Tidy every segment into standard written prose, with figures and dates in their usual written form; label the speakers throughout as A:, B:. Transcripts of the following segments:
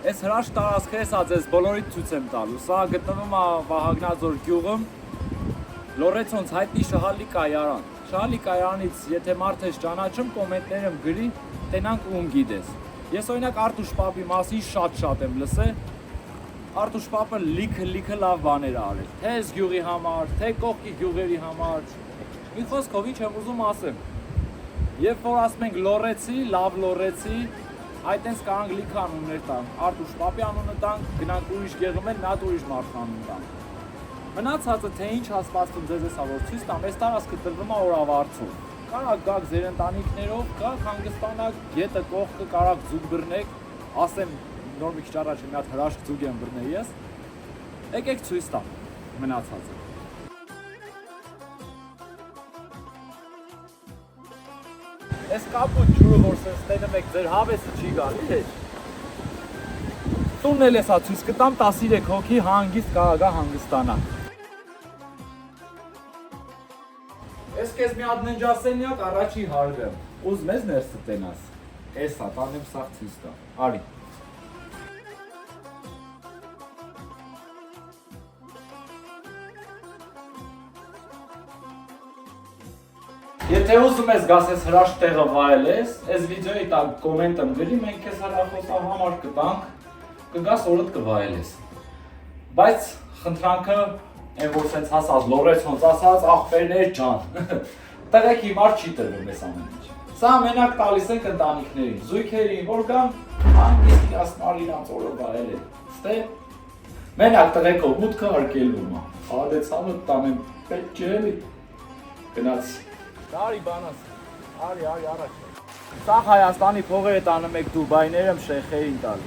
A: Այս հրաշք տարածքը սա ձեզ բոլորիդ ցույց եմ տալու։ Սա գտնվում է Վահագնաձոր գյուղում, Լորեցոնց հայտնի Շահալի կայարան։ Շահալի կայարանից, եթե մարդ ես ճանաչում, կոմենտներում գրի, տենանք ում գիտես։ Ես օրինակ Արտուշ պապի մասին շատ եմ լսել։ Արտուշ պապը լիքը լավ բաներ արել, թե այս գյուղի համար, թե կողքի գյուղերի համար։ Մի խոսքով ինչ եմ ուզում ասեմ։ Երբ որ ասում ենք լորեցի, լավ լորեցի, այդտենց կարանք լիքը անուններ տանք, Արտուշ պապի անունը տանք, գնանք ուրիշ գեղում են, նա ուրիշ մարդու անուն տանք։ Մնացածը թե ինչ հասպաստում ձեզ էսա որ ցույց տամ, այս տարածքը տրվում է օրավարձով։ Կարակ գաք ձեր ընտանիքներով, գաք հանգստանաք, գետը կողքը կարակ ձուկ բռնեք, ասեմ նոր մի քիչ առաջ մի հատ հրաշք ձուկ եմ բռնել ես։ Եկեք ցույց տամ մնացածը։ Այս կապույտ ջուրը որ սենց տենում եք ձեր հավեսը չի գալի հետ։ Տունն էլ էսա ցույց կտամ 13 հոգի հանգիստ կարագա հանգստանա։ Ես քեզ մի հատ ննջասենյակ առաջի հարգը։ Ուզում ես ներսը տենաս։ Էսա տանեմ սաղ ցույց տամ։ Արի։ Եթե ուզում ես գաս ես հրաշք տեղը վայելես, այս վիդեոյի տակ կոմենտում գրի, մենք քեզ հեռախոսահամար համար կտանք, կգաս օրդ կվայելես։ Բայց խնդրանքը, այն որ սենց հասած Լորեցոնց ասած, աղբերներ ջան, տղեկ հիմար չի տրվում ես ամեն ինչ։ Սա մենակ տալիս ենք ընտանիքներին, զույգերին, որ գան հանգիստ իրացնալ իրանց օրը վայելել։ Ստե մենակ տղեկով մուտքը հարկելվում է։ Խադեցանը տանեմ պետք չէ էլի։ Գնացի։ Արի բանաս, արի առաջ։ Սաղ Հայաստանի փողերը տանում եք Դուբայներում շեխերին տալի։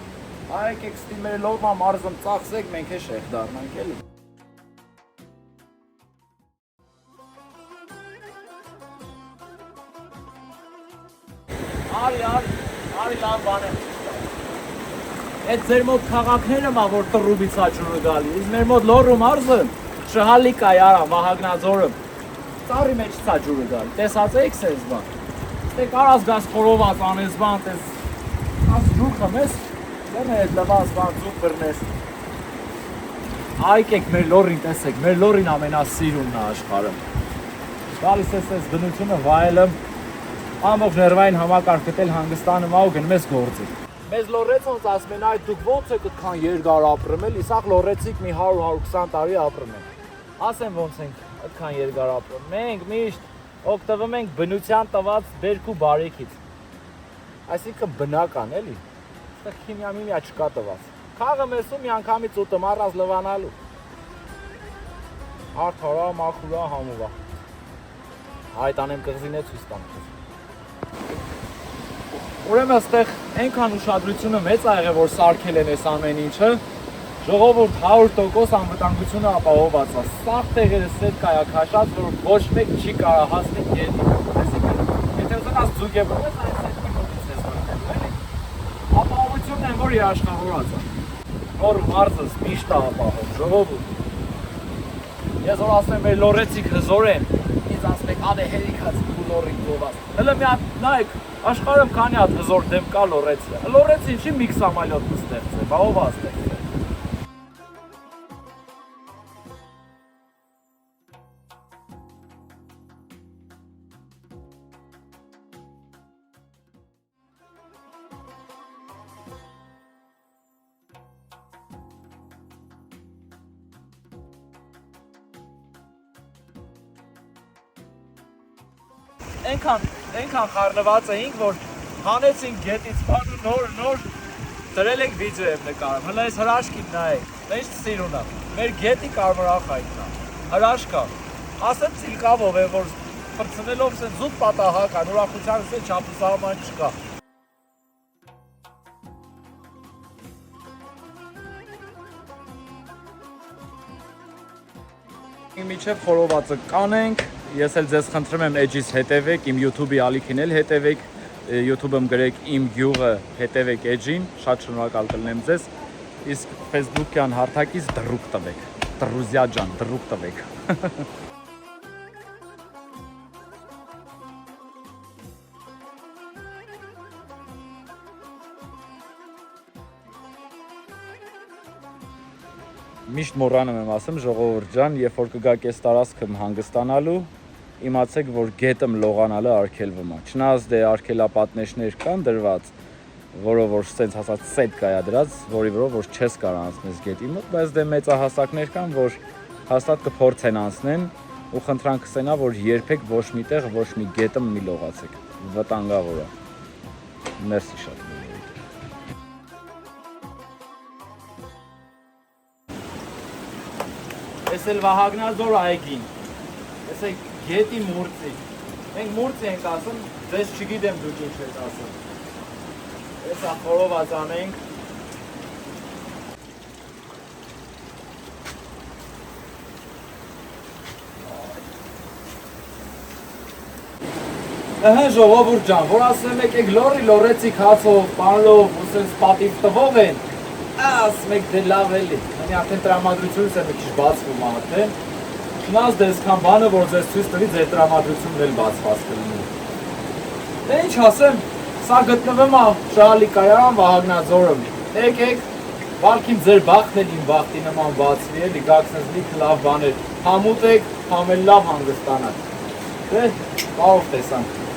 A: Արեք եք ստիմերը լորմա մարզում ծախսեք, մենք է շեխ դառնանք էլի։ Արի լավ բան եմ։ Այդ ձեր մոտ քաղաքները մա որ տրուբից աճուրը գալի, իսկ մեր մոտ լոռու մարզը Շահալի կայարան, Վահագնաձորը ծառի մեջ ցա ջուրը գալի, տեսած եք սենց բան։ Դե կարաս գաս խորոված անես բան, տես աս ջուր խմես, դեռ այդ լվաս բան ձուկ բռնես։ Այկեք մեր լորին տեսեք, մեր լորին ամենասիրունն է աշխարհում։ Գալիս ես այս բնությունը վայելում, ամբողջ ներվային համակարգ գտել հանգստանում ա ու գնում ես գործի։ Մեզ Լորեցոնց ասում են, այդ դուք ո՞նց եք այդքան երկար ապրում էլի, սաղ լորեցիք մի 100-120 տարի ապրում են։ Ասեմ ոնց ենք այդքան երկար ապրում։ Մենք միշտ օգտվում ենք բնության տված բերք ու բարիքից։ Այսինքն բնական էլի։ Այստեղ քիմիա միմիա չկա տված։ Խաղը մեսում մի անգամից ուտում առած լվանալու։ Արդարա, մախուրա, համուվա։ Այդ անեմ կղզին է ցույց տամ քեզ։ Ուրեմն այստեղ այնքան ուշադրությունը մեծ ա եղել, որ սարքել են այս ամեն ինչը։ Ժողովուրդ 100% անվտանգությունը ապահովված է։ Սաղ տեղերը սետ կայա քաշած, որ ոչ մեկ չի կարա հասնի գետի։ Այսինքն, եթե ուզենաս ձուկ է բռնես, այն սետի մոտից ես բռնել, էլի։ Ապահովությունն են, որ երաշխավորած է։ Որ մարզս միշտ է ապահով, ժողովուրդ։ Ես որ ասեմ մեր լորեցիք հզոր են, ինձ ասում եք ադե հերիքած ու լորիկ գովաց։ Հələ մի հատ նայեք, աշխարհում քանի հատ հզոր դեմ կա լորեցի։ Լորեցին չի մի սամալյոտ ստեղծել, բա ով է ստեղծել։ Այնքան խառնված էինք, որ հանեցինք գետից բանը նոր դրել ենք վիդեո եմ նկարում, հլա այս հրաշքին նայեք, ինչ սիրուն է, մեր գետի կարմրախայտն է, հրաշք է, ասեմ ծիլկավով է, որ պրծնելով սեն զուտ պատահակ են, ուրախության սեն չապուսահման չկա։ Միջև խորովածը կանենք, ես էլ ձեզ խնդրում եմ էջից հետևեք, իմ YouTube-ի ալիքին էլ հետևեք, YouTube-ում գրեք իմ գյուղը հետևեք էջին, շատ շնորհակալ կլինեմ ձեզ, իսկ Facebook-յան հարթակից դռուկ տվեք, Դռուզիա ջան, դռուկ տվեք։ Միշտ մոռանում եմ ասեմ, ժողովուրդ ջան, երբ որ կգաք այս տարածքում հանգստանալու, իմացեք, որ գետը լողանալը արգելվում է։ Չնայած դե արգելապատնեշներ կան դրված, որով որ սենց ասած սետ կայա դրած, որի վրով որ չես կարող անցնել գետի մոտ, բայց դե մեծահասակներ կան, որ հաստատ կփորձեն անցնեն ու խնդրանք կսենա, որ երբեք ոչ մի տեղ ոչ մի գետը մի լողացեք։ Վտանգավոր է։ Մերսի շատ։ Ես էլ Վահագնաձոր այգին, ես է գետի մուրցի, մենք մուրցի ենք ասում, ձեզ չգիտեմ դուք ինչ եք ասում, ես խորոված անենք, ժողովուրդ ջան, որ ասեմ եք լորի լորեցիք հացով, պանլով, ու սենց պատիվ տվող են, ասում եք դե լավ էլի, մենի արդեն տրամադրությունս է մի քիչ բացվում արդեն, չնայած դե այսքան բանը, որ ձեզ ցույց տվի, ձեր տրամադրությունն էլ բացված կլինի։ Դե ինչ ասեմ, սա գտնվում է Շահալի կայարան Վահագնաձորում, եկեք, վարքին ձեր բախտն էլ իմ բախտի նման բացվի էլի, գաք սենց լիքը լավ բաներ, համուտ եք, համ էլ լավ հանգստանաք, դե, բարով տեսանք։